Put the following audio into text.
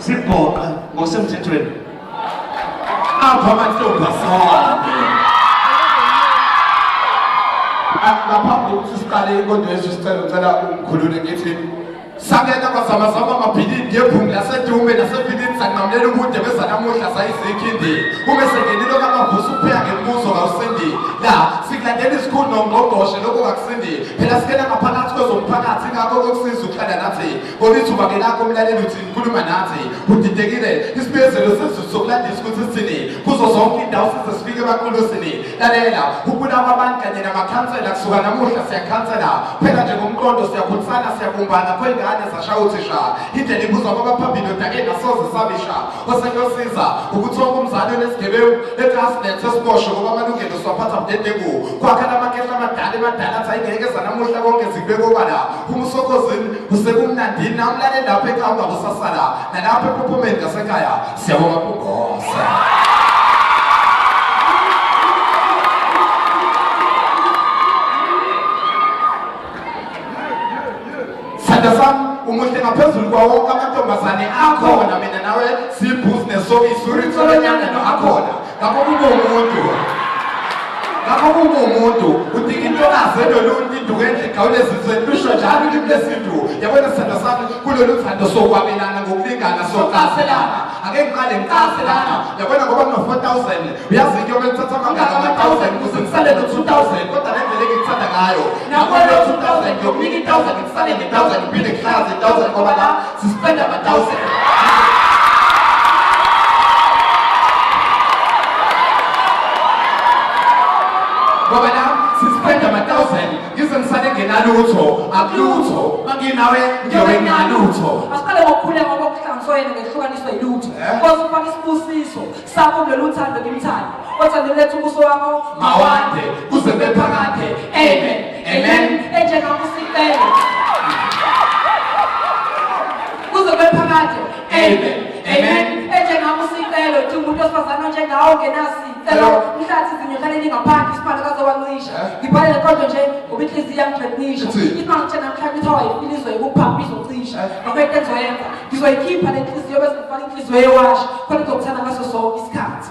sibhoqa ngokusemthethweni apha amantombi asonke ngaphambi kokuthi siqale inkonzo yethu sicela umkhulule ngithi sakena bazamazama amabhilidi ngephungu lasedume nasebhilidi sanqamulela ukude bezanamuhla sayizikhindi kube sengenilo kamavusi ukupheka ngembuzo kawusindi la sikulandela isikhulu nongqongqoshe lokho kakusindi phela sikena ngaphakathi kwezomphakathi ngakho kokusiza ukuhlala nathi olithuba ke lakho umlaleli uthi ngikhuluma nathi udidekile isibezelo sezulu sokulandisa ukuthi sithini kuzo zonke indawo size sifike ebaqulusini lalela ukubulawa abantu kanye namakhansela kusuka namuhla siyakhansela phela nje ngomqondo siyakhulisana siyabumbana kwengane sashaya uthisha indlela ibuzwa kwabaphambili odake nasoze sabisha osengiyosiza ukuthi wonke umzali onesigebewu eClassnet sesibosho ngoba amalungelo siwaphatha mdedengu kwakha lamakehla amadala athi ayingeke zanamuhla konke zikubeke obala umusokozini usekumnandini namlaleli lapho ekhamba kusasala nalapho ephumeni ngasekhaya siyabonga kugosa sami umuhle ngaphezulu kwawonke amantombazane akhona mina nawe sibhuzi nesokisi uritsolonyana akhona ngakho kube umuntu udinga intokazi enoluntu induku enhle igawulezizwe lusho njalo ulimi lesintu yabona sithando sami kulolu thando sokwabelana ngokulingana socaselana ake ngiqale ngicaselana yabona ngoba kuno-4,000 uyazi into yomele uthatha amangaka ama-1,000 ukuze ngisale no-2,000 kodwa nendlela engikuthanda ngayo nakolo 2,000 ngiyokunika 1,000 ngisale nge-1,000 ngiphinde ngihlaze 1,000 ngoba la sispenda ama-1,000 ngoba la sispenda ama-1,000 ngize ngisale ngenalutho akulutho manginawe ngiyobe nginalutho asiqale ngokukhuleka ngoba kuhlanganiswa yena ngehlukaniswa yilutho koze ufake isibusiso sakho kulolu thando ngimthanda othando lethu ubuso wakho mawande kuze bephakade amen amen enjengakusikelo kuze bephakade amen amen enjengakusikelo thi umuntu osifazana njengawo ngenasicelo mhlathi zinyokhaleni ngaphandle isibalo kazowancisha ngibhale lekodwa nje ngoba inhliziyo yangitrenisha ithi ngitshena namhlanje kuthiwa yifilizwe yokuphamba izocisha ngakho into engizoyenza ngizoyikhipha le nhliziyo bese ngifaka inhliziyo yewasha khona ngizokuthanda ngaso sonke isikhathi